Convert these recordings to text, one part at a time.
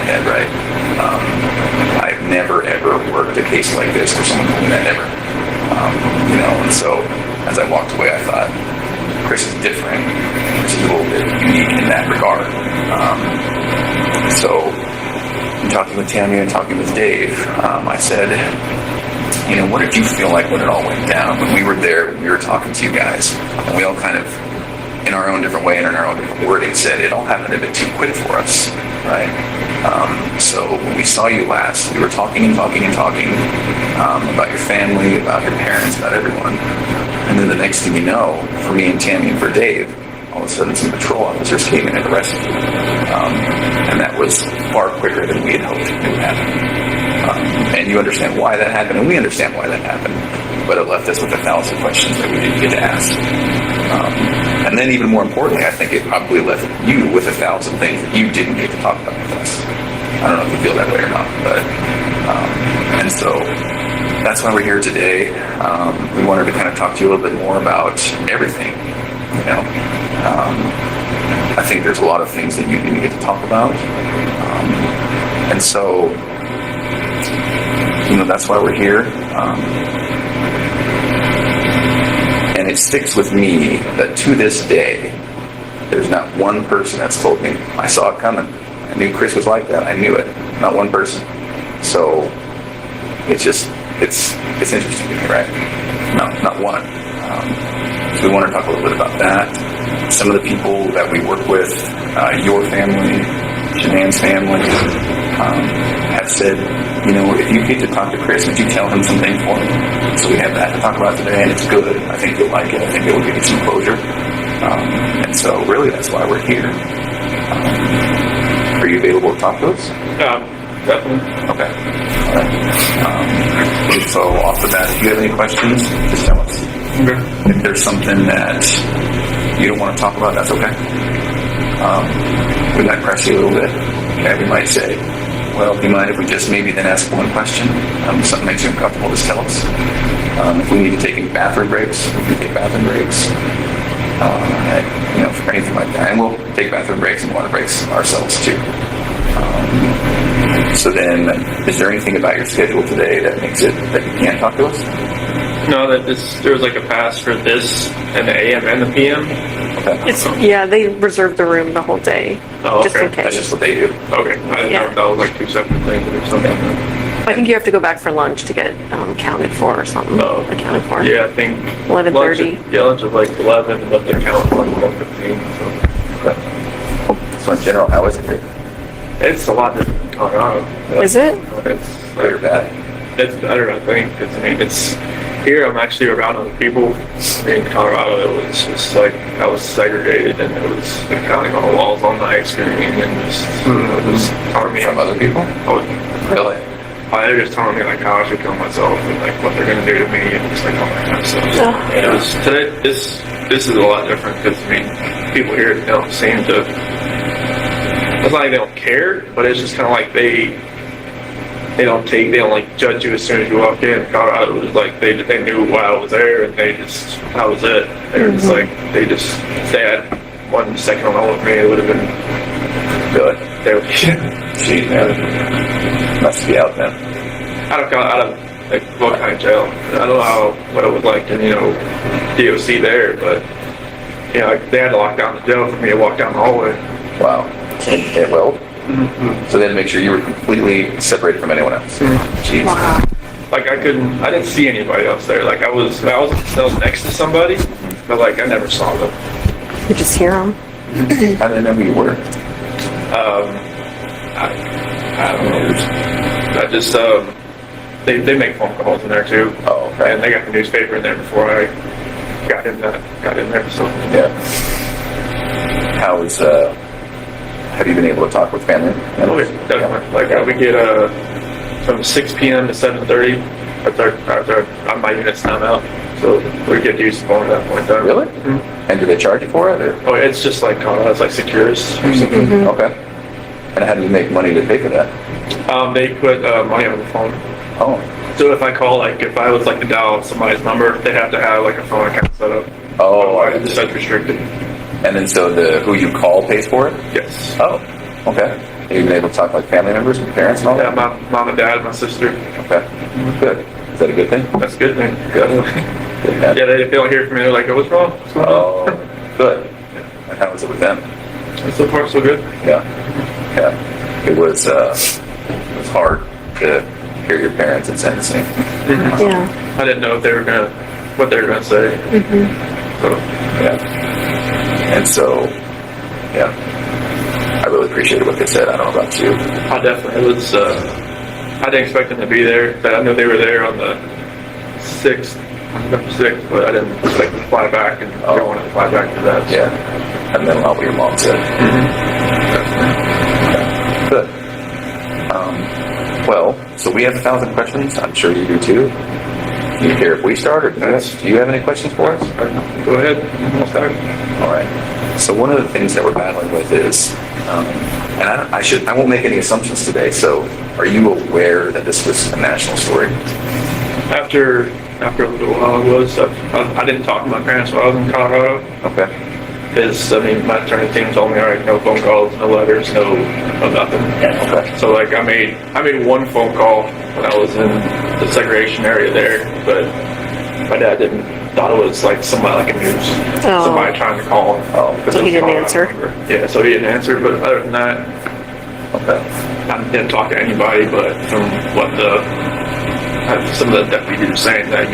head, right? I've never ever worked a case like this where someone told me that ever. And so as I walked away, I thought, Chris is different. Chris is a little bit unique in that regard. So in talking with Tammy and talking with Dave, I said, what did you feel like when it all went down? When we were there, when we were talking to you guys, and we all kind of, in our own different way and in our own different wording, said it all happened a bit too quick for us, right? So when we saw you last, we were talking about your family, about your parents, about everyone. And then the next thing you know, for me and Tammy and for Dave, all of a sudden some patrol officers came in and arrested you. And that was far quicker than we had hoped it would happen. And you understand why that happened, and we understand why that happened. But it left us with 1,000 questions that we didn't get to ask. And then even more importantly, I think it probably left you with 1,000 things that you didn't get to talk about with us. I don't know if you feel that way or not, but and so that's why we're here today. We wanted to kind of talk to you a little bit more about everything. I think there's a lot of things that you didn't get to talk about, and so that's why we're here. And it sticks with me that to this day, there's not one person that's told me, I saw it coming. I knew Chris was like that. I knew it. Not one person. So it's interesting to me, right? No, not one. So we want to talk a little bit about that. Some of the people that we work with, your family, Shanann's family, have said, if you get to talk to Chris, would you tell him something for me? So we have that to talk about today, and it's good. I think you'll like it. I think it will give you some closure. And so really that's why we're here. Are you available to talk to us? Definitely. Okay. All right. So off the bat, if you have any questions, just tell us. Okay. If there's something that you don't want to talk about, that's okay. We might press you a little bit. Okay, we might say, well, do you mind if we just maybe then ask one question? Something makes you uncomfortable, just tell us. If we need to take any bathroom breaks, we can take bathroom breaks. For anything like that. And we'll take bathroom breaks and water breaks ourselves too. So then, is there anything about your schedule today that makes it that you can't talk to us? No, there was like a pass for this and the AM and the PM. Okay. They reserve the room the whole day. Oh, just okay. in case. That's just what they do. Okay. I didn't know if that was like two separate things or something. I think you have to go back for lunch to get counted for or something. Oh. Accounted for. Yeah, I think 11:30. Lunch is like 11, but they count for 1:15. So. So in general, how is it here? It's a lot different in Colorado. Is it? It's Good or bad? It's better, I think. It's here. I'm actually around other people. In Colorado, it was just like I was segregated, and it was counting on the walls all night, screaming, and just telling me From other people? Really? They're just telling me like how I should kill myself and like what they're gonna do to me and just like all that kind of stuff. Oh. And it was today. This is a lot different because people here don't seem to. It's not like they don't care, but it's just kind of like they don't like judge you as soon as you walk in. Colorado was like they knew why I was there, and that was it. They were just like if they had 1 second on hold with me, it would have been good. They would. Jeez, man. Must be out then. Out of like what kind of jail? I don't know what it was like in DOC there, but they had to lock down the jail for me to walk down the hallway. Wow. It will. Mm-hmm. So then make sure you were completely separated from anyone else. Mm-hmm. Jeez. Wow. Like I didn't see anybody else there. Like I was next to somebody, but like I never saw them. You just hear them. How did they know who you were? I don't know. I just they make phone calls in there too. Oh, okay. And they got the newspaper in there before I got in there. So Yeah. How is have you been able to talk with family? oh, yeah, definitely. Like we get from 6 p.m. to 7:30. On my unit's time out, so we get used to phone at that point in time. Really? Mm-hmm. And do they charge you for it? Or? Oh, it's just like it's like Securus or something. Mm-hmm. Okay. And how do you make money to pay for that? They put money on the phone. Oh. So if I call, if I was to dial somebody's number, they have to have a phone account set up. Oh. Otherwise, it's restricted. And then so who you call pays for it? Yes. Oh. Okay. Have you been able to talk like family members and parents and all Yeah, that? my mom and dad, my sister. Okay, good. Is that a good thing? That's a good thing. Good. Yeah, they don't hear from me. They're like, "Oh, what's wrong?" What's going on? Oh, good. And how was it with them? So far, so good. Yeah, yeah. It was hard to hear your parents in sentencing. Yeah. I didn't know what they were gonna say. So, Yeah. And so, yeah, I really appreciated what they said. I don't know about you. I definitely was. I didn't expect them to be there. But I knew they were there on the 6th, November 6th, but I didn't expect them to fly back, and they wanted to fly back to that. So. Yeah. And then what your mom said. Yeah. Good. Well, so we have 1,000 questions. I'm sure you do too. Do you care if we start, or do you have any questions for us? Go ahead. We'll start. All right. So one of the things that we're battling with is, and I won't make any assumptions today. So, are you aware that this was a national story? After a little while, it was. I didn't talk to my parents while I was in Colorado. Okay. Because, I mean, my attorney team told me, all right, no phone calls, no letters, no nothing. Okay. So, like, I made one phone call when I was in the segregation area there, but my dad thought it was like somebody, like a news, somebody trying to call him. Oh, so he didn't answer? Yeah, so he didn't answer, but other than that, okay. I didn't talk to anybody, but from what some of the deputies were saying that,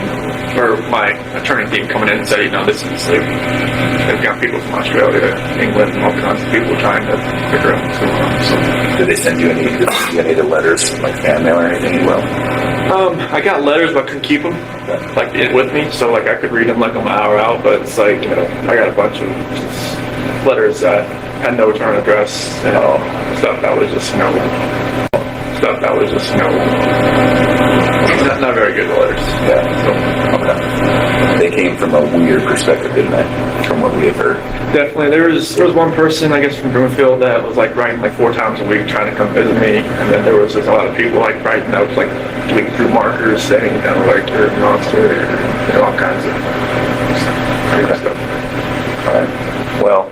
or my attorney team coming in and said, this is like, they've got people from Australia, England, and all kinds of people trying to figure out what's going on. So, Did they send you any of the letters, like fan mail or anything? Well, I got letters, but I couldn't keep them like with me, so like I could read them like an hour out. But it's like I got a bunch of just letters that had no return address and stuff that was just not very good letters. yeah. So, okay. They came from a weird perspective, didn't they? From what we have heard. Definitely, there was one person, I guess, from Broomfield that was like writing like 4 times a week trying to come visit me, and then there was just a lot of people like writing notes, like bleeding through markers, saying like you're a monster, all kinds of crazy stuff. All right. Well,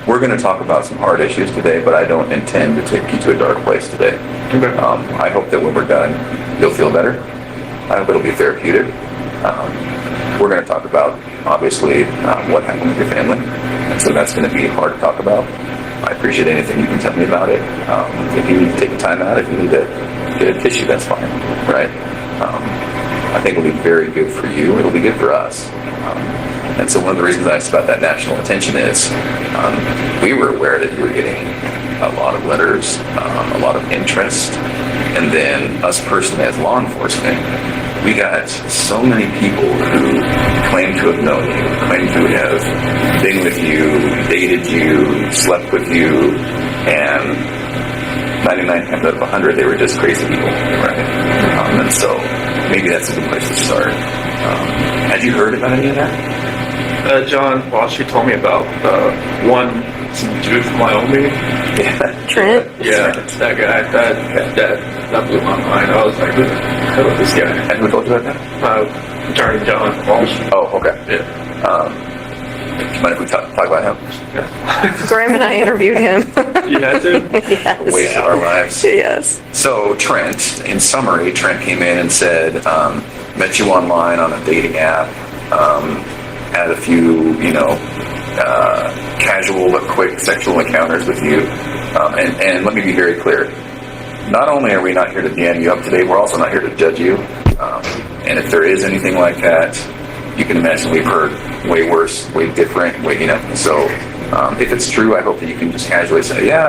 we're going to talk about some hard issues today, but I don't intend to take you to a dark place today. Okay. I hope that when we're done, you'll feel better. I hope it'll be therapeutic. We're going to talk about, obviously, what happened with your family. And so that's going to be hard to talk about. I appreciate anything you can tell me about it. If you need to take time out, if you need to get a tissue, that's fine, right? I think it'll be very good for you. It'll be good for us. And so one of the reasons I asked about that national attention is we were aware that you were getting a lot of letters, a lot of interest, and then us personally as law enforcement, we got so many people who claim to have known you, claim to have been with you, dated you, slept with you, and 99 times out of 100 they were just crazy people, right? And so maybe that's a good place to start. Had you heard about any of that? John Walsh told me about some dude from Wyoming. Yeah. Trent? Yeah, that guy. That blew my mind. I was like, who the hell is this guy? And who told you about that? Attorney John Walsh. Oh, okay. Yeah. Do you mind if we talk about him? Yeah. Graham and I interviewed him. You had to? Yes. Way of our lives. Yes. So Trent, in summary, Trent came in and said, met you online on a dating app, had a few, casual but quick sexual encounters with you. And let me be very clear. Not only are we not here to damn you up today, we're also not here to judge you. And if there is anything like that, you can imagine we've heard way worse, way different, So if it's true, I hope that you can just casually say, yeah,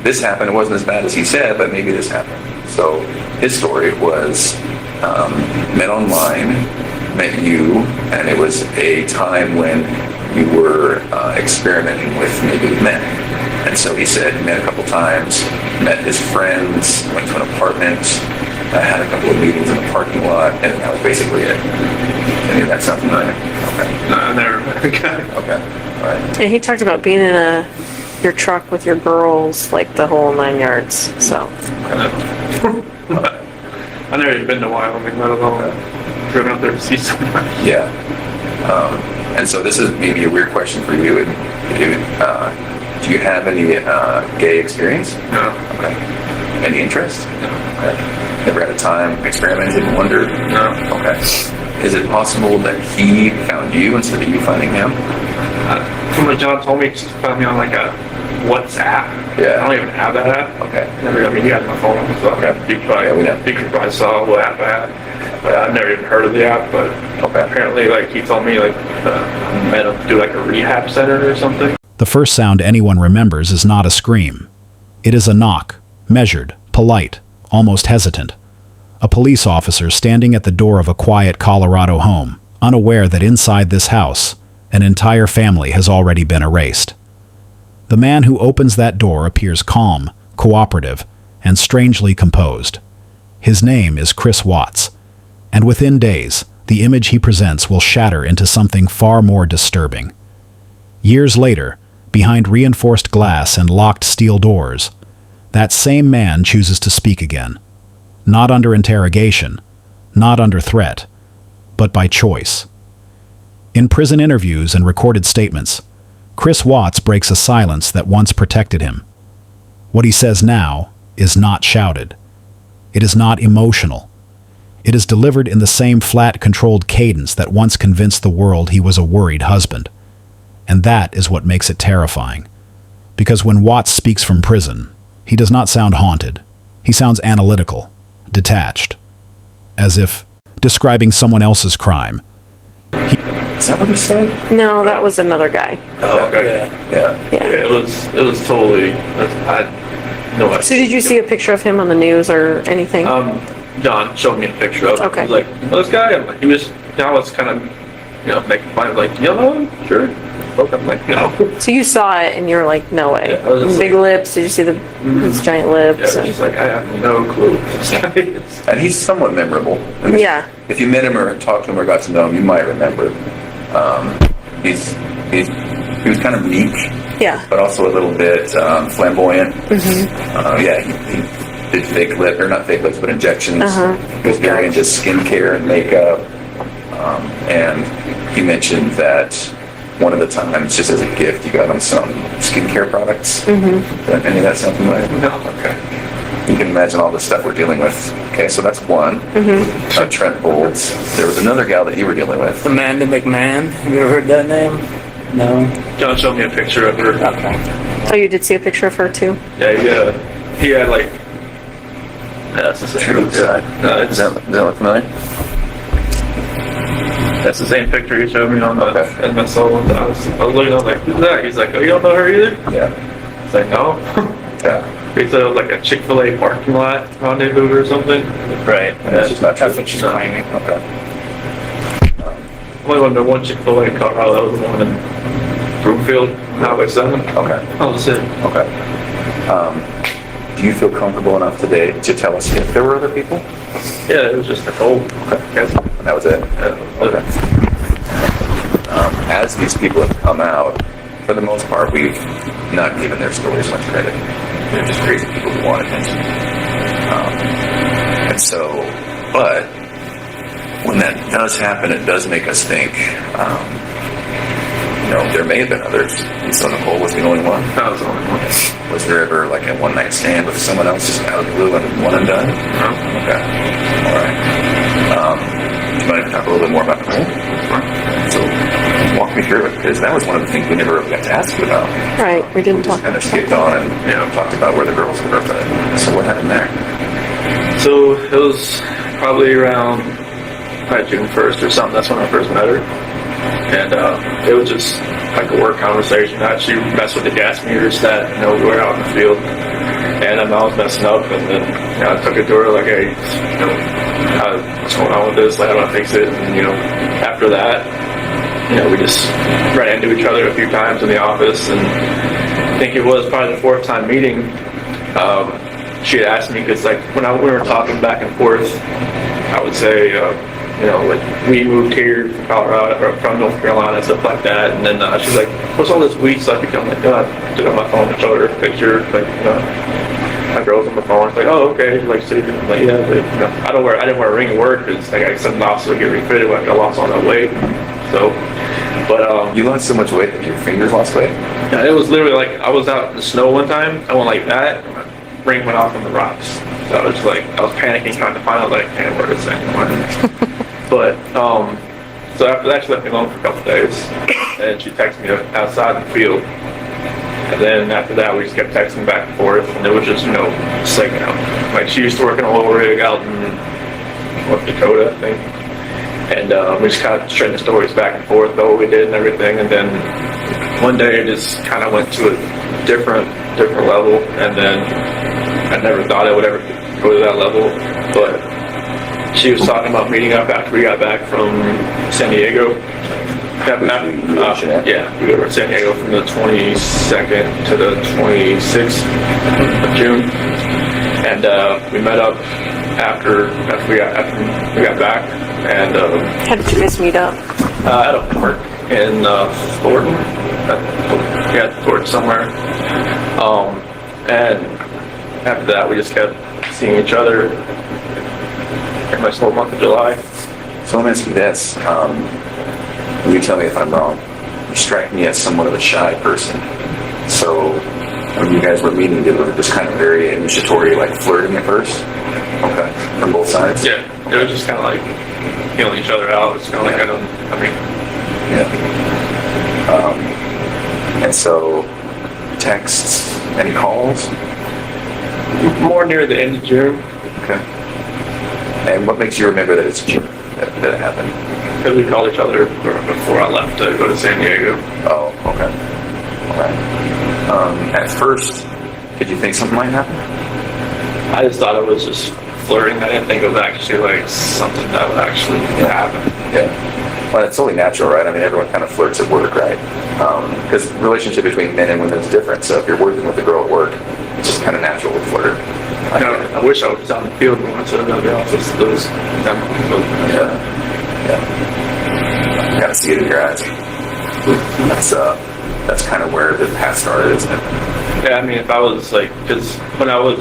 this happened. It wasn't as bad as he said, but maybe this happened. So his story was met online, met you, and it was a time when you were experimenting with maybe men. And so he said he met a couple times, met his friends, went to an apartment, had a couple of meetings in the parking lot, and that was basically it. Any of that sound familiar? Okay. No, I never met the guy. Okay. All right. And he talked about being in your truck with your girls, like the whole 9 yards. So. I've never even been to Wyoming, let alone driven up there to see someone. Yeah. And so this is maybe a weird question for you. Do you have any gay experience? No. Okay. Any interest? No. Okay. Never had a time experimented and wondered? No. Okay. Is it possible that he found you instead of you finding him? From what John told me, he just found me on like a WhatsApp. Yeah. I don't even have that app. Okay. I mean, he has my phone, so Okay. you could probably saw what app I had. But I've never even heard of the app, but Okay. apparently, like, he told me, like, I met him through, like, a rehab center or something. The first sound anyone remembers is not a scream. It is a knock, measured, polite, almost hesitant. A police officer standing at the door of a quiet Colorado home, unaware that inside this house, an entire family has already been erased. The man who opens that door appears calm, cooperative, and strangely composed. His name is Chris Watts, and within days, the image he presents will shatter into something far more disturbing. Years later, behind reinforced glass and locked steel doors, that same man chooses to speak again. Not under interrogation, not under threat, but by choice. In prison interviews and recorded statements, Chris Watts breaks a silence that once protected him. What he says now is not shouted. It is not emotional. It is delivered in the same flat, controlled cadence that once convinced the world he was a worried husband. And that is what makes it terrifying. Because when Watts speaks from prison, he does not sound haunted. He sounds analytical, detached, as if describing someone else's crime. Is that what he said? No, that was another guy. Oh, okay. Yeah. Yeah, it was totally, I no idea. So did you see a picture of him on the news or anything? John showed me a picture of him. Okay. He was like, oh, this guy, I'm like, I was kind of, making fun of, like, you know, sure. I'm like, no. So you saw it and you were like, no way. Yeah, I was just Big lips. Did you see his giant Yeah, lips? I was just like, I have no clue who this guy is. And he's somewhat memorable. I mean, Yeah. If you met him or talked to him or got to know him, you might remember. He was kind of meek, Yeah. but also a little bit flamboyant. Yeah, he did fake lip, or not fake lips, but injections. He was very into skincare and makeup. And he mentioned that one of the times, just as a gift, you got him some skincare products. Any of that sound familiar? No. Okay. You can imagine all the stuff we're dealing with. Okay, so that's one. Trent Bolts. There was another gal that you were dealing with. Amanda McMahon. Have you ever heard that name? No. John showed me a picture of her. Okay. Oh, you did see a picture of her too? Yeah, he had like. That's the same. True side. Does that look familiar? That's the same picture he showed me on the Okay. in my soul. I was looking, I was like, who's that? He's like, oh, you don't know her either? Yeah. It's like, no. Yeah. He said it was like a Chick-fil-A parking lot rendezvous or something. Right. That's just not true. That's what she's claiming. Okay. Only went to one Chick-fil-A in Colorado. That was the one in Broomfield, Highway 7. Okay. That was it. Okay. Do you feel comfortable enough today to tell us if there were other people? Yeah, it was just a old. Okay. And that was it? Okay. As these people have come out, for the most part, we've not given their stories much credit. They're just crazy people who want attention. And so, but when that does happen, it does make us think, there may have been others. And so Nicole was the only one. That was the only one. Was there ever like a one-night stand with someone else just out of the blue and one and done? No. Okay. All right. Do you mind if we talk a little bit more about Nicole? So walk me through it, because that was one of the things we never really got to ask you about. Right. We didn't Just talk. kind of skipped on and talked about where the girls were. But so what happened there? So it was probably around June 1st or something. That's when I first met her. And it was just like a work conversation. She messed with the gas meters that we were out in the field, and I was messing up. And then I took it to her like, hey, what's going on with this? Like, how do I fix it? And after that, we just ran into each other a few times in the office. And I think it was probably the fourth time meeting. She had asked me, because like when we were talking back and forth, I would say. Like we moved here from Colorado or from North Carolina and stuff like that, and then she's like, "What's all this weed stuff?" I'm like, I took out my phone and showed her a picture, like my girl's on my phone. It's like, "Oh, okay." Like, so, I'm like, yeah, but, I didn't wear a ring to work because like something else would get refitted when I lost all that weight. So, but You lost so much weight that your fingers lost weight? Yeah, it was literally like I was out in the snow one time. I went like that. And my ring went off on the rocks. So I was panicking trying to find out like, hey, where is it? But so after that, she left me alone for a couple days, and she texted me outside in the field. And then after that, we just kept texting back and forth, and it was just just like like she used to work in a oil rig out in North Dakota, I think. And we just kind of trading stories back and forth about what we did and everything. And then one day it just kind of went to a different level. And then I never thought I would ever go to that level. But she was talking about meeting up after we got back from San Diego. Yeah, we go to San Diego from the 22nd to the 26th of June. And we met up after we got back. And How did you guys meet up? at a park in Thornton. Thornton somewhere. And after that, we just kept seeing each other pretty much the whole month of July. So let me ask you this. You tell me if I'm wrong. You strike me as somewhat of a shy person. So when you guys were meeting, it was just kind of very initiatory, like flirting at first? Okay. From both sides? Yeah, it was just kind of like feeling each other out. It's kind of like, Yeah. And so, texts, any calls? more near the end of June, Okay. And what makes you remember that it's June that it happened? because we called each other before I left to go to San Diego. Oh, okay. Alright. At first, did you think something might happen? I just thought it was just flirting. I didn't think it was actually like something that would actually happen. Yeah. Well, it's totally natural, right? I mean, everyone kind of flirts at work, right? Because the relationship between men and women is different. So if you're working with a girl at work, it's just kind of natural to flirt. I wish I was out in the field when I went to the office. Yeah. You gotta see it in your eyes. That's kind of where the path started, isn't it? Yeah, I mean, if I was like, because when I went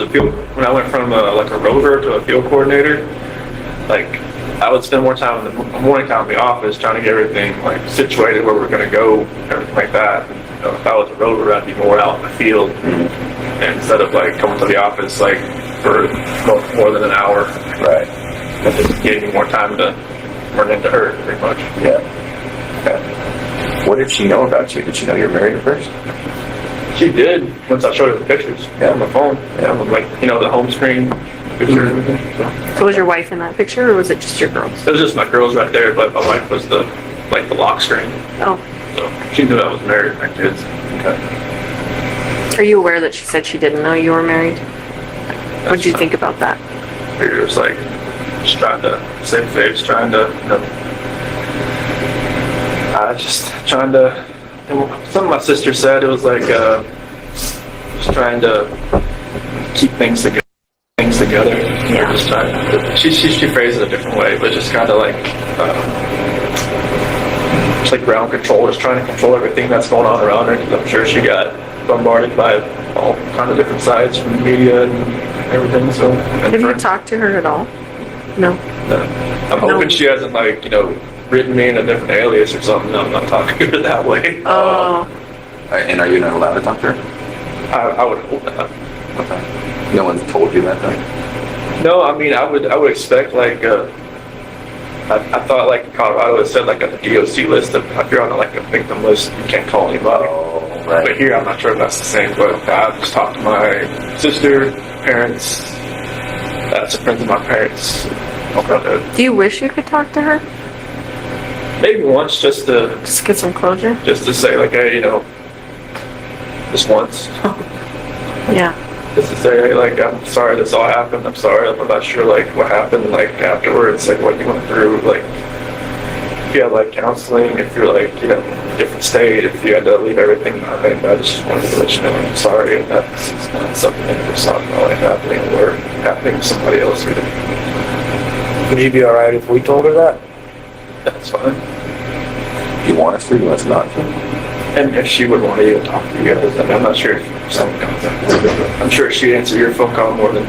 from like a rover to a field coordinator, like I would spend more time in the morning time in the office trying to get everything like situated where we're going to go, everything like that. If I was a rover, I'd be more out in the field and instead of like coming to the office like for more than an hour. Right. It just gave me more time to run into her, pretty much. Yeah. Okay. What did she know about you? Did she know you were married at first? She did once I showed her the pictures on the phone. Yeah, like the home screen picture and everything. So was your wife in that picture, or was it just your girls? It was just my girls right there, but my wife was the lock screen. Oh. So she knew I was married with my kids. Okay. Are you aware that she said she didn't know you were married? What did you think about that? I figured it was like just trying to save face, trying to just trying to. Something my sister said, it was like just trying to keep things together. Yeah. Just trying. She phrased it a different way, but just kind of like just like ground control, just trying to control everything that's going on around her. Because I'm sure she got bombarded by all kind of different sides from the media and everything. So. Have you talked to her at all? No. I'm hoping she hasn't written me in a different alias or something. I'm not talking to her that way. Oh. And are you not allowed to talk to her? I would hope that. Okay. No one's told you that, though? No, I mean, I would expect I thought in Colorado it said a DOC list of if you're on a victim list, you can't call anybody. Oh, right. But here, I'm not sure if that's the same. But I've just talked to my sister, parents, some friends of my parents. Okay. Do you wish you could talk to her? Maybe once, just to get some closure? Just to say hey, just once. Yeah. Just to say, hey, I'm sorry this all happened. I'm sorry. I'm not sure what happened afterwards, what you went through, if you had counseling, if you're different state, if you had to leave everything behind. I just wanted to let you know I'm sorry, and that's not something that was not happening or happening to somebody else either. Would you be alright if we told her that? That's fine. You want us to, you want us not to? And if she would want to even talk to you guys, I'm not sure if I'm sure she'd answer your phone call more than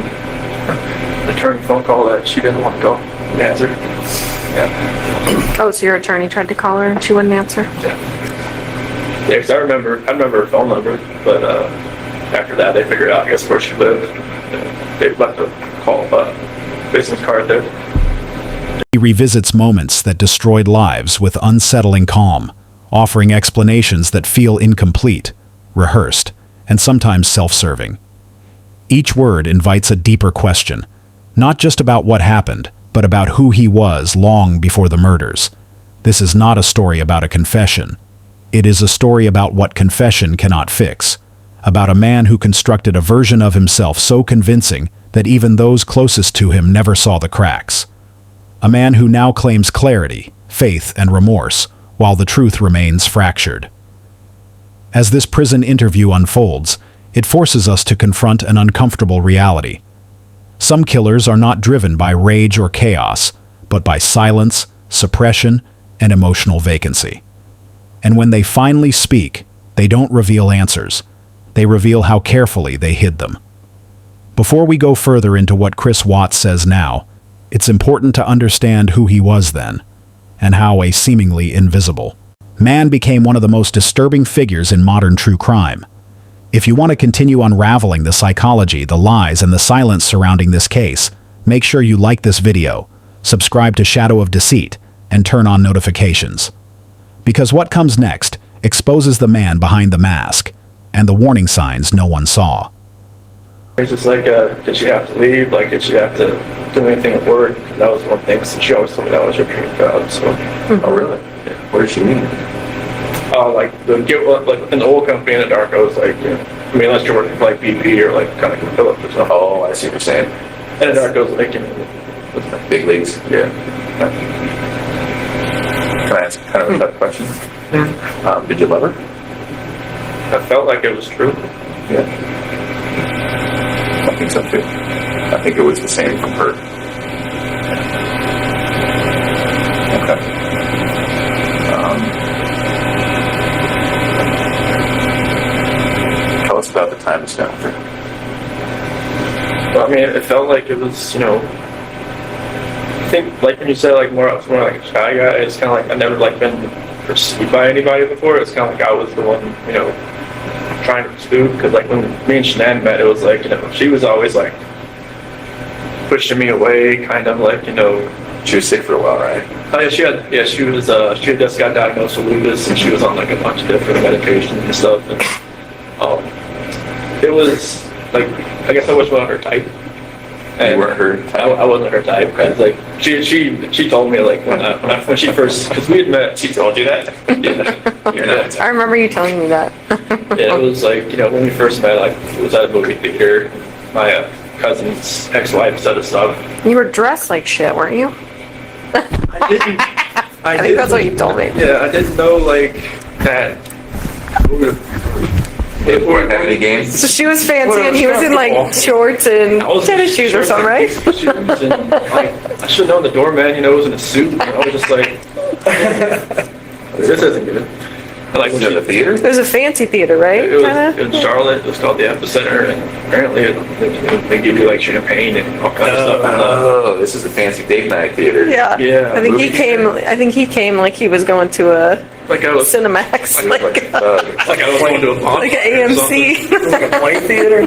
return a phone call that she didn't want to go and answer. Yeah. Oh, so your attorney tried to call her and she wouldn't answer? Yeah. Yeah, 'cause I remember her phone number, but after that they figured out, I guess, where she lived. They left a business card there. He revisits moments that destroyed lives with unsettling calm, offering explanations that feel incomplete, rehearsed, and sometimes self-serving. Each word invites a deeper question, not just about what happened, but about who he was long before the murders. This is not a story about a confession. It is a story about what confession cannot fix, about a man who constructed a version of himself so convincing that even those closest to him never saw the cracks. A man who now claims clarity, faith, and remorse, while the truth remains fractured. As this prison interview unfolds, it forces us to confront an uncomfortable reality. Some killers are not driven by rage or chaos, but by silence, suppression, and emotional vacancy. And when they finally speak, they don't reveal answers. They reveal how carefully they hid them. Before we go further into what Chris Watts says now, it's important to understand who he was then, and how a seemingly invisible man became one of the most disturbing figures in modern true crime. If you want to continue unraveling the psychology, the lies, and the silence surrounding this case, make sure you like this video, subscribe to Shadow of Deceit, and turn on notifications. Because what comes next exposes the man behind the mask, and the warning signs no one saw. It's just like, did she have to leave? Like, did she have to do anything at work? That was one thing. So she always told me that was her dream job. So, Oh, really? Yeah. What did she mean? Like in the oil company in the dark, I was like, I mean, unless you're working for like BP or like kind of Phillips or something. Oh, I see what you're saying. And the dark, I was like, Big leagues. yeah. Can I ask kind of a tough question? Did you love her? I felt like it was true. Yeah. I think so too. I think it was the same from her. Okay. Tell us about the time spent with her. But I mean, it felt like it was, I think like when you said like I was more like a shy guy, it's kind of like I've never like been pursued by anybody before. It's kind of like I was the one, trying to pursue, because like when me and Shanann met, it was like, she was always like pushing me away, kind of like, She was sick for a while, right? oh yeah, she had just got diagnosed with lupus, and she was on like a bunch of different medications and stuff, and it was like, I guess I was not her type. And You weren't her type? I wasn't her type, because like she told me like when she first, because we had met. She told you that? Yeah. You're not. I remember you telling me that. Yeah, it was like, when we first met, like, it was at a movie theater. My cousin's ex-wife set us up. You were dressed like shit, weren't you? I think that's what you told me. Yeah, I didn't know, like, that. They weren't having any games? So she was fancy and he was in like shorts and tennis shoes or something, right? Shoes and, like, I should have known the doorman, was in a suit. And I was just like, this isn't good. And, like, Was it the theater? It was a fancy theater, right? It was Kinda? in Charlotte. It was called the Epicenter, and apparently they give you like champagne and all kinds of stuff. Oh, this is a fancy date night theater. Yeah. Yeah, I think he movie came. I think he came like he was going to a Like I was Cinemax, like like I was going to a pond. like an AMC. White theater.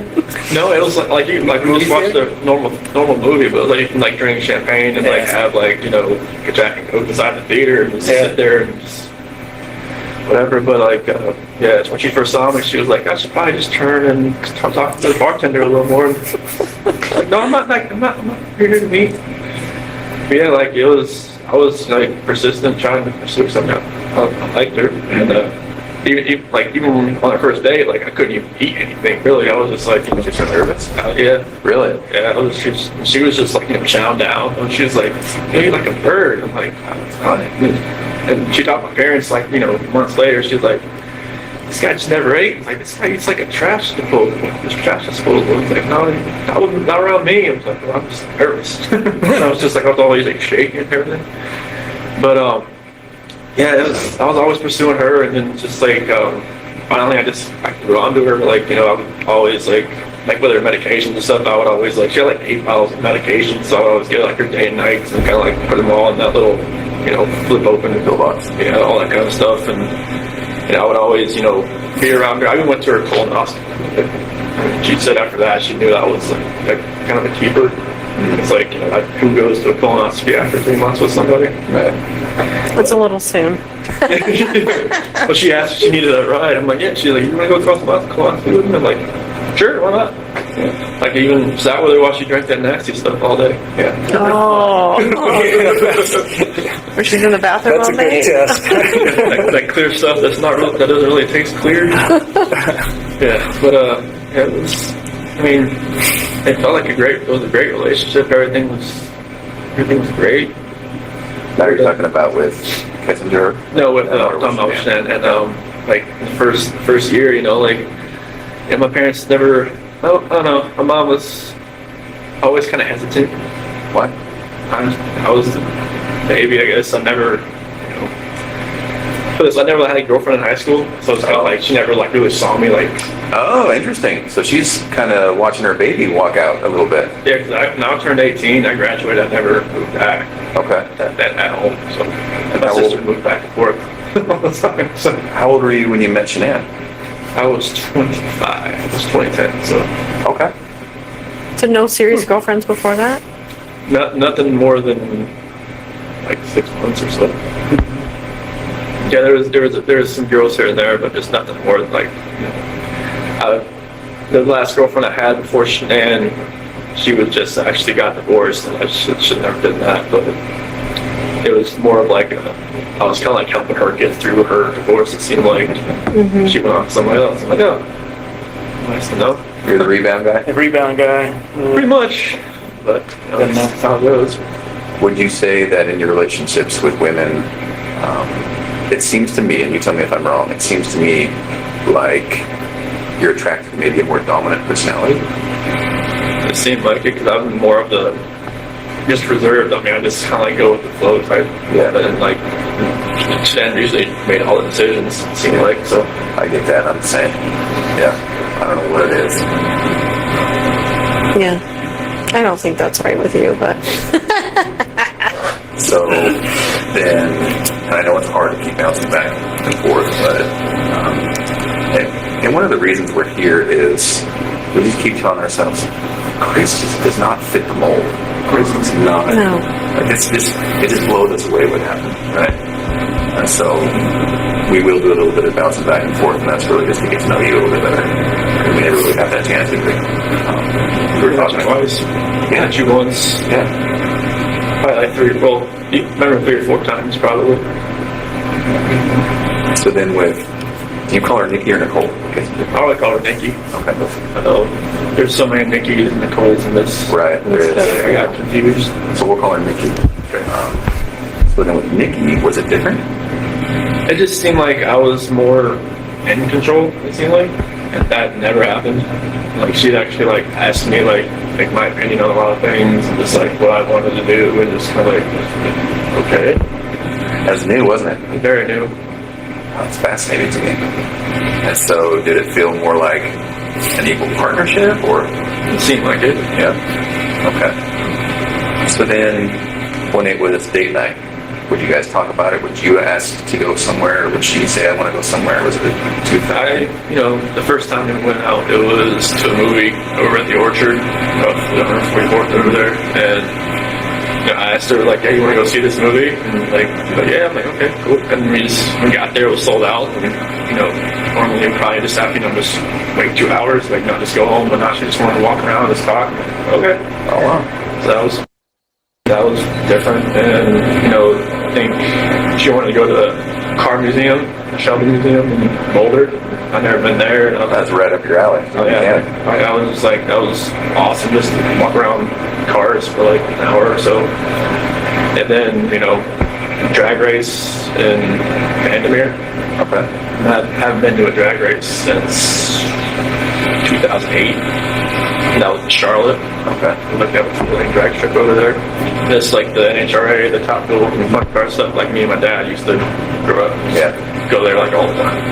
No, it was like you like we just watched a normal movie, but it was like you can like drink champagne and like have like a Jack and Coke inside the theater and just sit there and just whatever. But like yeah, when she first saw me, she was like, I should probably just turn and talk to the bartender a little more. Like, no, I'm not here to meet. But yeah, like I was like persistent, trying to pursue something. I liked her, and even on our first date, like I couldn't even eat anything. Really, I was just like, Just so nervous? yeah. Really? Yeah, she was just like, chowing down. And she was like, you're like a bird. I'm like, oh, and she taught my parents, like, months later, she was like, this guy just never ate. Like, this guy eats like a trash disposal. This trash disposal. I was like, no, not around me. I was like, well, I'm just nervous. And I was just like, I was always like shaking and everything. But, yeah, I was always pursuing her, and then just like, finally I grew onto her. Like, I would always like with her medications and stuff, I would always like, she had like 8 bottles of medications, so I would always get like her day and nights and kind of like put them all in that little, flip open and Pill box. all that kind of stuff. And And I would always, be around her. I even went to her colonoscopy. She said after that she knew that was like kind of a keeper. It's like, who goes to a colonoscopy after 3 months with somebody? Right. It's a little soon. Well, she asked if she needed a ride. I'm like, yeah. She's like, you want to go across the colonoscopy with me? I'm like, sure, why not? Yeah. Like, I even sat with her while she drank that nasty stuff all day. Yeah. Oh. Or she's in the bathroom That's all a good day. test. that clear stuff that doesn't really taste clear. Yeah, but it was. I mean, it felt like it was a great relationship. Everything was great. Now you're talking about with Kissinger? No, with Tom Motion and like the first year, my parents never. I don't know. My mom was always kind of hesitant. What? I was the baby, I guess. I never had a girlfriend in high school, so it's kind of like she never like really saw me like. Oh, interesting. So she's kind of watching her baby walk out a little bit. Yeah, because I now turned 18. I graduated. I never moved back. Okay. At home. So my sister moved back and forth all the time. So How old were you when you met Shanann? I was 25. It was 2010. So Okay. So no serious girlfriends before that? nothing more than like 6 months or so. Yeah, there was some girls here and there, but just nothing more than like. The last girlfriend I had before Shanann, she was just actually got divorced, and I should never did that. But it was more of like I was kind of like helping her get through her divorce. It seemed like she went on to somebody else. I'm like, oh, nice to know. You're the rebound guy? The rebound guy. Pretty much, but that's how it goes. Would you say that in your relationships with women, it seems to me, and you tell me if I'm wrong, it seems to me like you're attracted to maybe a more dominant personality? It seemed like it because I'm more of the just reserved. I mean, I just kind of like go with the flow type. Yeah. And like Shannon usually made all the decisions. It seemed like so. I get that. I'm the same. Yeah. I don't know what it is. Yeah. I don't think that's right with you, but So then, and I know it's hard to keep bouncing back and forth, but and one of the reasons we're here is we just keep telling ourselves, Chris just does not fit the mold. Chris is not. No. Like it just blows us away what happened, right? And so we will do a little bit of bouncing back and forth, and that's really just to get to know you a little bit better. We never really got that chance, did we? We were talking Twice. Yeah. Met you once. Yeah. Probably like you remember 3 or 4 times probably. So then do you call her Nikki or Nicole? I would call her Nikki. Okay. I know there's so many Nickis and Nicoles in this. Right, there is. I got confused. So we'll call her Nikki. So then with Nikki, was it different? It just seemed like I was more in control, it seemed like. And that never happened. Like she'd actually like ask me like my opinion on a lot of things and just like what I wanted to do and just kind of like, okay. That was new, wasn't it? Very new. That's fascinating to me. And so did it feel more like an equal partnership or? It seemed like it. Yeah. Okay. So then when it was date night, would you guys talk about it? Would you ask to go somewhere? Or would she say, I want to go somewhere? Was it too fast? The first time we went out, it was to a movie over at the Orchard, off the 144th over there, and I asked her, like, hey, you want to go see this movie? And, like, yeah, I'm like, okay, cool. And we got there, it was sold out, and, normally we'd probably just have, just wait 2 hours, like, not just go home, but not, she just wanted to walk around and just talk. Okay. Oh, wow. So that was different, and, I think she wanted to go to the car museum, the Shelby Museum in Boulder. I've never been there. And That's right up your alley. Oh, yeah. I was just like, that was awesome, just to walk around cars for like an hour or so. And then, drag race in Vandermeer. Okay. I haven't been to a drag race since 2008. That was in Charlotte. Okay. We looked at a drag strip over there. Just like the NHRA, the Top Fuel, fun car stuff, like me and my dad used to grow up. Yeah. Go there like all the time.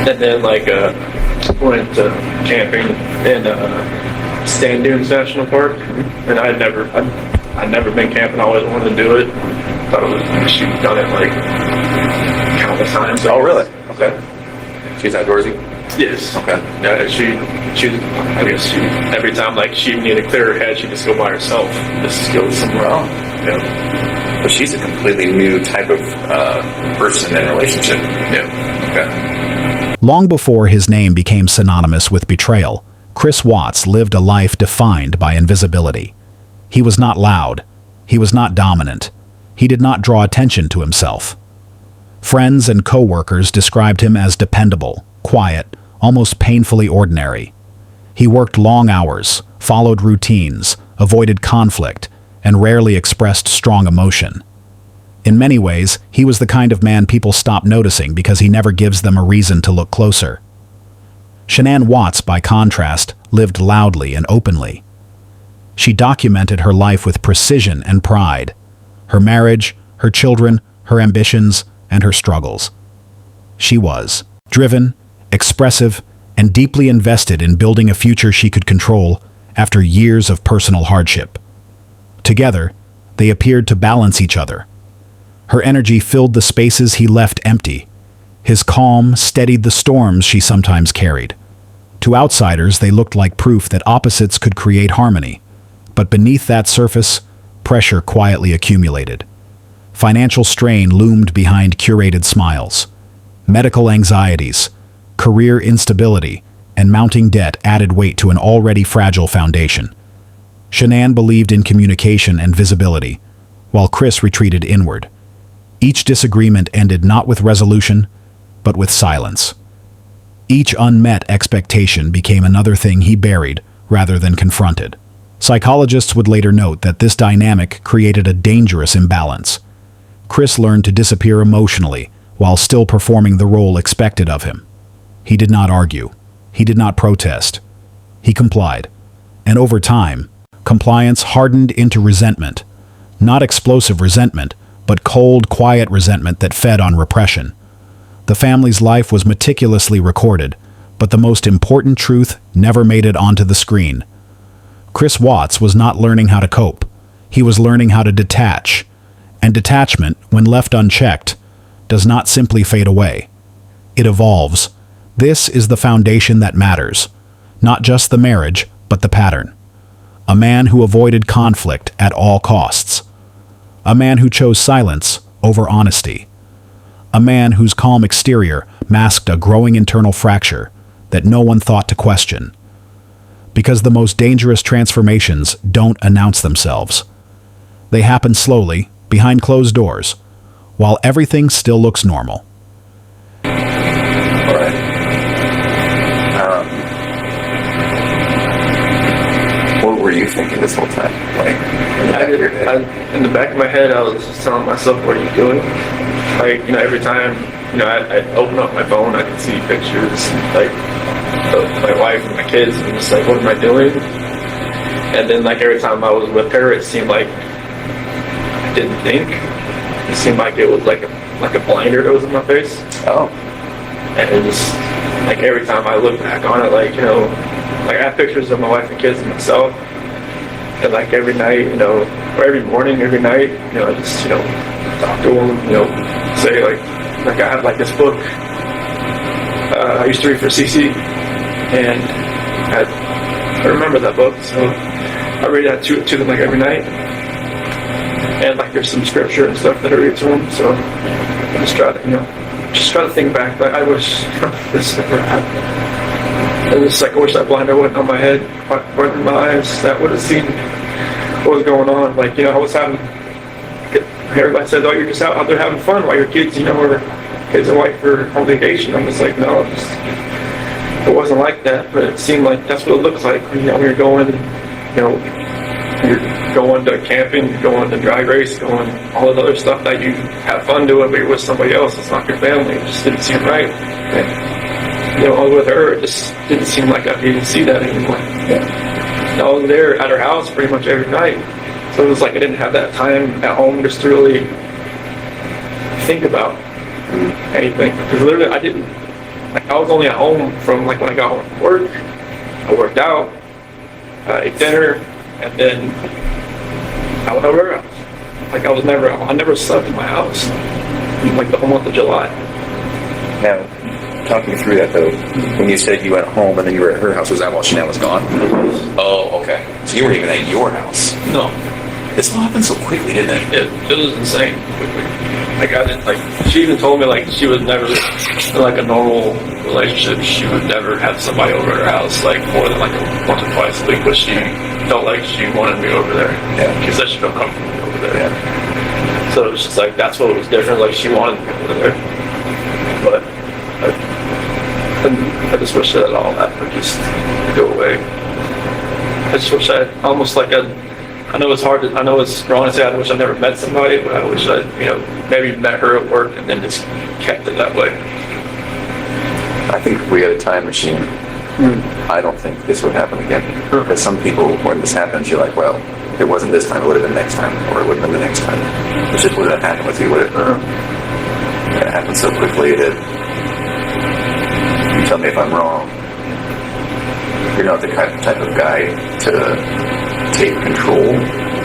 And then went to camping in Sand Dunes National Park. And I'd never been camping. I always wanted to do it. Thought it was, done it like countless times. Oh, really? Okay. She's outdoorsy? Yes. Okay. Yeah, I guess every time like she needed to clear her head, she'd just go by herself, just go somewhere else. Yeah. But she's a completely new type of person in a relationship. Yeah. Okay. Long before his name became synonymous with betrayal, Chris Watts lived a life defined by invisibility. He was not loud. He was not dominant. He did not draw attention to himself. Friends and co-workers described him as dependable, quiet, almost painfully ordinary. He worked long hours, followed routines, avoided conflict, and rarely expressed strong emotion. In many ways, he was the kind of man people stop noticing because he never gives them a reason to look closer. Shanann Watts, by contrast, lived loudly and openly. She documented her life with precision and pride. Her marriage, her children, her ambitions, and her struggles. She was driven, expressive, and deeply invested in building a future she could control after years of personal hardship. Together, they appeared to balance each other. Her energy filled the spaces he left empty. His calm steadied the storms she sometimes carried. To outsiders, they looked like proof that opposites could create harmony. But beneath that surface, pressure quietly accumulated. Financial strain loomed behind curated smiles. Medical anxieties, career instability, and mounting debt added weight to an already fragile foundation. Shanann believed in communication and visibility, while Chris retreated inward. Each disagreement ended not with resolution, but with silence. Each unmet expectation became another thing he buried rather than confronted. Psychologists would later note that this dynamic created a dangerous imbalance. Chris learned to disappear emotionally while still performing the role expected of him. He did not argue. He did not protest. He complied. And over time, compliance hardened into resentment. Not explosive resentment, but cold, quiet resentment that fed on repression. The family's life was meticulously recorded, but the most important truth never made it onto the screen. Chris Watts was not learning how to cope. He was learning how to detach. And detachment, when left unchecked, does not simply fade away. It evolves. This is the foundation that matters. Not just the marriage, but the pattern. A man who avoided conflict at all costs. A man who chose silence over honesty. A man whose calm exterior masked a growing internal fracture that no one thought to question. Because the most dangerous transformations don't announce themselves. They happen slowly, behind closed doors, while everything still looks normal. All right. What were you thinking this whole time? In the back of my head, I was just telling myself, what are you doing? Like, every time, I'd open up my phone, I could see pictures, like, of my wife and my kids, and just like, what am I doing? And then, like, every time I was with her, it seemed like I didn't think. It seemed like it was like a blinder that was in my face. Oh. And it just, like, every time I look back on it, like, like, I have pictures of my wife and kids and myself. And, like, every night, or every morning, every night, I just, talk to them, say, like I have, like, this book I used to read for CC, and I remember that book, so I read that to them, like, every night. And, like, there's some scripture and stuff that I read to them, so I just try to think back, like, I wish this never happened. And it's like, I wish that blinder wasn't on my head, right in my eyes, that would have seen what was going on. Like, I was having, everybody said, oh, you're just out there having fun while your kids, or kids and wife are on vacation. I'm just like, no, it wasn't like that, but it seemed like that's what it looks like when you're going, you're going to camping, you're going to drag race, going all the other stuff that you have fun doing, but you're with somebody else. It's not your family. It just didn't seem right. And, with her, it just didn't seem like I didn't see that anymore. And I was there at her house pretty much every night. So it was like I didn't have that time at home just to really think about anything. Because literally I didn't, I was only at home from, like, when I got home from work. I worked out, I ate dinner, and then I went over her house. Like, I never slept in my house in, like, the whole month of July. Now, talk me through that though. When you said you went home and then you were at her house, was that while Chanel was gone? Oh, okay. So you weren't even at your house. No. This all happened so quickly, didn't it? It was insane quickly. Like I didn't like. She even told me like she would never, in like a normal relationship, she would never have somebody over at her house like more than like once or twice a week. But she felt like she wanted me over there. Yeah. She said she felt comfortable over there. Yeah. So it was just like that's what was different. Like she wanted me over there. But I just wish that all that would just go away. I just wish I almost like I know it's hard to, I know it's wrong to say I wish I never met somebody, but I wish I, maybe met her at work and then just kept it that way. I think if we had a time machine, I don't think this would happen again. Because some people, when this happens, you're like, well, if it wasn't this time, it would have been next time, or it wouldn't have been the next time. It just wouldn't have happened with you, would it? It happened so quickly that you tell me if I'm wrong. You're not the type of guy to take control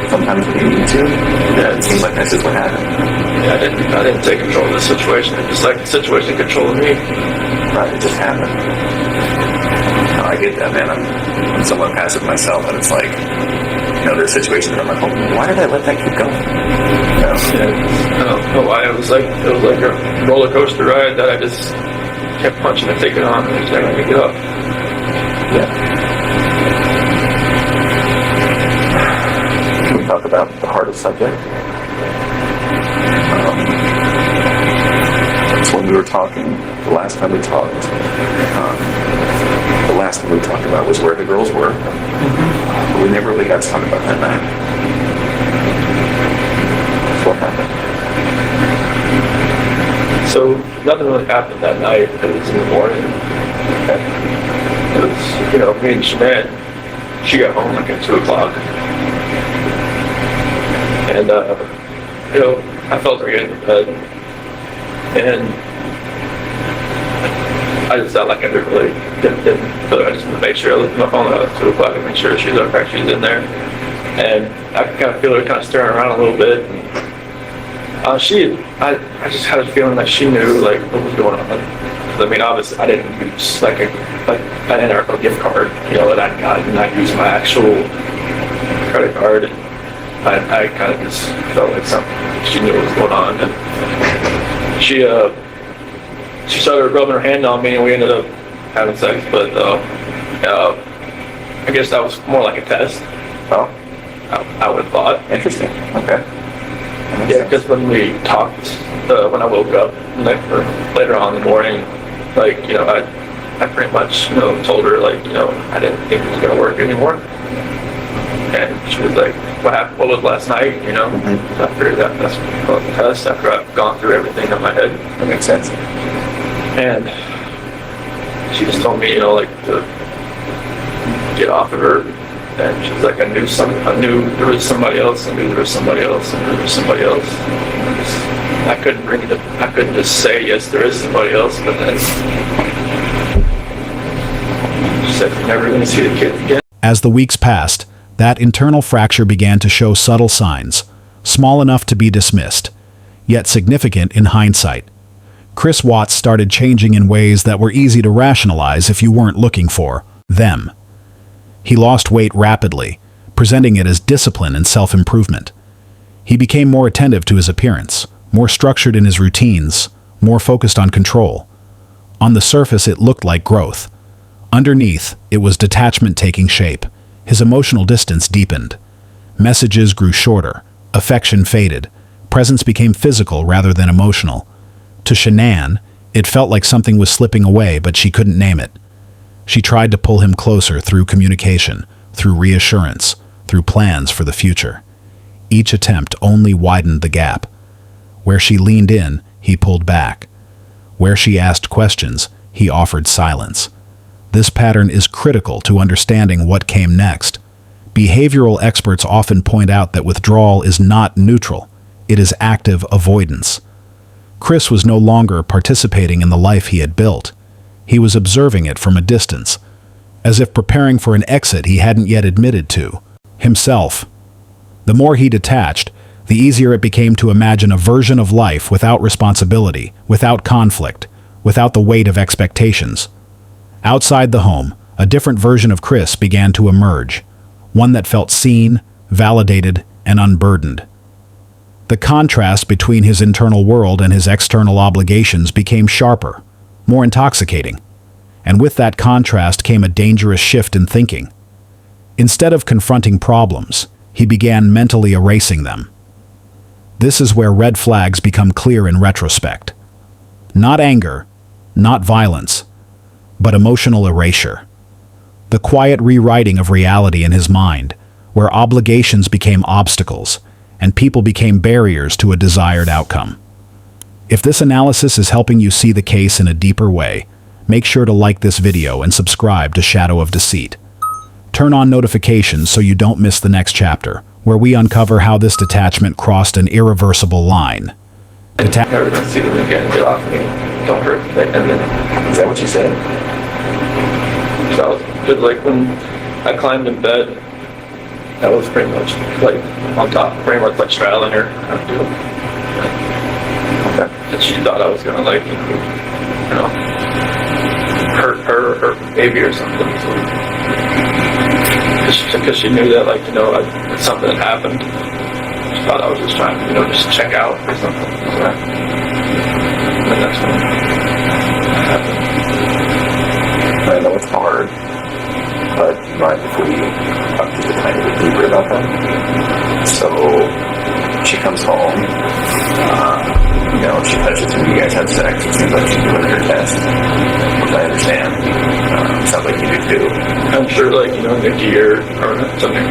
sometimes when you need to. Yeah, it seems like this is what happened. Yeah, I didn't take control of the situation. It's just like the situation controlled me. Right, it just happened. No, I get that, man. I'm somewhat passive myself, and it's like, there's situations that I'm like, oh, why did I let that keep going? Yeah, I don't know why. It was like a roller coaster ride that I just kept punching and taking on, and just never let me get up. Yeah. Can we talk about the hardest subject? So when we were talking, the last time we talked, about was where the girls were. But we never really got to talk about that night. So what happened? So nothing really happened that night. It was in the morning. It was, me and Shanann, she got home like at 2 o'clock. And, I felt her getting to bed. And I just felt like I didn't feel like I just made sure I looked at my phone at 2 o'clock and make sure she's okay, she's in there. And I could kind of feel her kind of staring around a little bit. And, I just had a feeling that she knew like what was going on. I mean, obviously, I didn't use like an NRO gift card, that I got, and I used my actual credit card. And I kind of just felt like she knew what was going on, and she started rubbing her hand on me, and we ended up having sex. But I guess that was more like a test. Oh, I would have thought. Interesting. Okay. Yeah, because when we talked, when I woke up later on in the morning, I pretty much, told her, I didn't think it was going to work anymore. And she was like, what happened? What was last night, Mm-hmm. So I figured that's the test after I've gone through everything in my head. That makes sense. And she just told me, to get off of her. And she was like, I knew there was somebody else, I knew there was somebody else, I knew there was somebody else. I couldn't just say, yes, there is somebody else, but then she said, you're never going to see the kid again. As the weeks passed, that internal fracture began to show subtle signs, small enough to be dismissed, yet significant in hindsight. Chris Watts started changing in ways that were easy to rationalize if you weren't looking for them. He lost weight rapidly, presenting it as discipline and self-improvement. He became more attentive to his appearance, more structured in his routines, more focused on control. On the surface, it looked like growth. Underneath, it was detachment taking shape. His emotional distance deepened. Messages grew shorter, affection faded, presence became physical rather than emotional. To Shanann, it felt like something was slipping away, but she couldn't name it. She tried to pull him closer through communication, through reassurance, through plans for the future. Each attempt only widened the gap. Where she leaned in, he pulled back. Where she asked questions, he offered silence. This pattern is critical to understanding what came next. Behavioral experts often point out that withdrawal is not neutral. It is active avoidance. Chris was no longer participating in the life he had built. He was observing it from a distance, as if preparing for an exit he hadn't yet admitted to, himself. The more he detached, the easier it became to imagine a version of life without responsibility, without conflict, without the weight of expectations. Outside the home, a different version of Chris began to emerge, one that felt seen, validated, and unburdened. The contrast between his internal world and his external obligations became sharper, more intoxicating, and with that contrast came a dangerous shift in thinking. Instead of confronting problems, he began mentally erasing them. This is where red flags become clear in retrospect. Not anger, not violence, but emotional erasure. The quiet rewriting of reality in his mind, where obligations became obstacles and people became barriers to a desired outcome. If this analysis is helping you see the case in a deeper way, make sure to like this video and subscribe to Shadow of Deceit. Turn on notifications so you don't miss the next chapter, where we uncover how this detachment crossed an irreversible line. Never gonna see them again. Get off me. Don't hurt me. And then, Is that what you said? so just like when I climbed in bed, that was pretty much like on top, pretty much like straddling her. Okay. And she thought I was gonna like, you know, hurt her or her baby or something. So, because she knew that, like, you know, something had happened. She thought I was just trying to, you know, just check out or something. So, and then that's when it happened. I know it's hard, but right before we talk to the tiny bit deeper about that. So she comes home, you know, she touches him, you guys have sex, it seems like she's doing her test, which I understand. Sounds like you do too. I'm sure, like, you know, Nikki or something,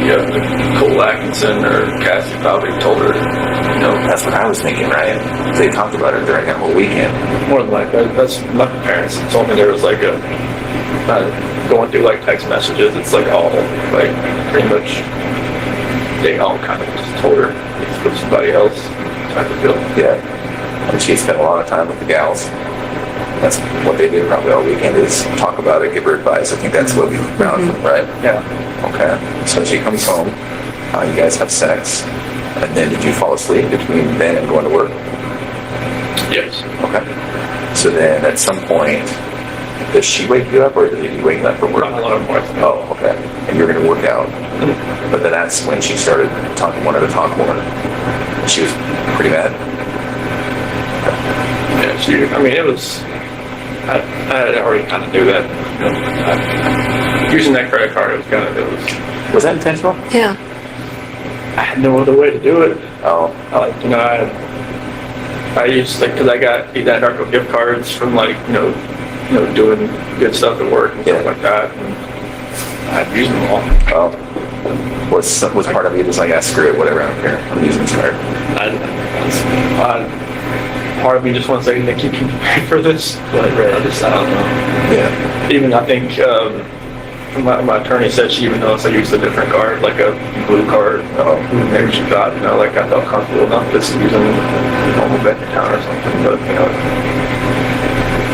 Cole Atkinson or Cassie probably told her, you know, That's what I was thinking, right? They talked about it during that whole weekend. more than likely. That's my parents told me there was like a, going through like text messages, it's like all, like, pretty much, they all kind of just told her it's with somebody else type of deal. Yeah. And she spent a lot of time with the gals. That's what they do probably all weekend is talk about it, give her advice. I think that's what we found, right? Yeah. Okay. So she comes home, you guys have sex, and then did you fall asleep between then and going to work? Yes. Okay. So then at some point, does she wake you up or did you wake up for work? A lot more. Oh, okay. And you're going to work out. But then that's when she started talking, wanted to talk more. She was pretty mad. Yeah, I mean, it was, I already kind of knew that. You know, using that credit card, it was kind of, it was, Was that intentional? Yeah. I had no other way to do it. Oh, Like, you know, I used, like, because I got that Darko gift cards from, like, you know, doing good stuff at work and stuff like that. And I'd use them all. oh. Was part of you just like, ah, screw it, whatever, I don't care. I'm using this card. Part of me just wants to say, Nick, you can pay for this, but I don't know. Yeah. Even I think my attorney said she even knows I used a different card, like a blue card. Maybe she thought, you know, like I felt comfortable enough just using a normal bank account or something. But you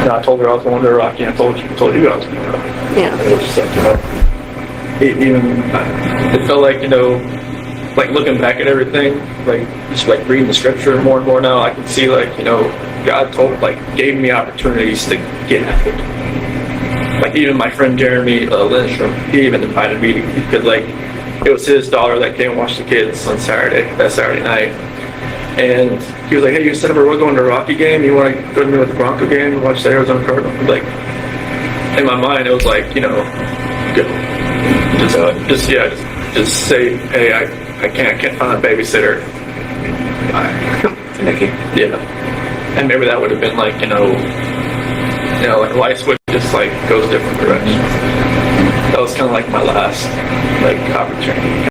know, I told her I was going to Rocky, and I told you I was going to Rocky. Yeah. It was just like, you know, it felt like, you know, like looking back at everything, like just like reading the scripture more and more now, I can see, like, you know, God gave me opportunities to get at it. Like even my friend Jeremy Lindstrom, he even invited me because like it was his daughter that came and watched the kids on that Saturday night. And he was like, hey, you said we're going to a Rocky game, you want to go with me with the Bronco game and watch the Arizona Cardinals? Like, in my mind, it was like, you know, go. Just say, hey, I can't find a babysitter. Nikki? Yeah. And maybe that would have been like, you know, like a light switch just like goes different directions. That was kind of like my last, like, opportunity.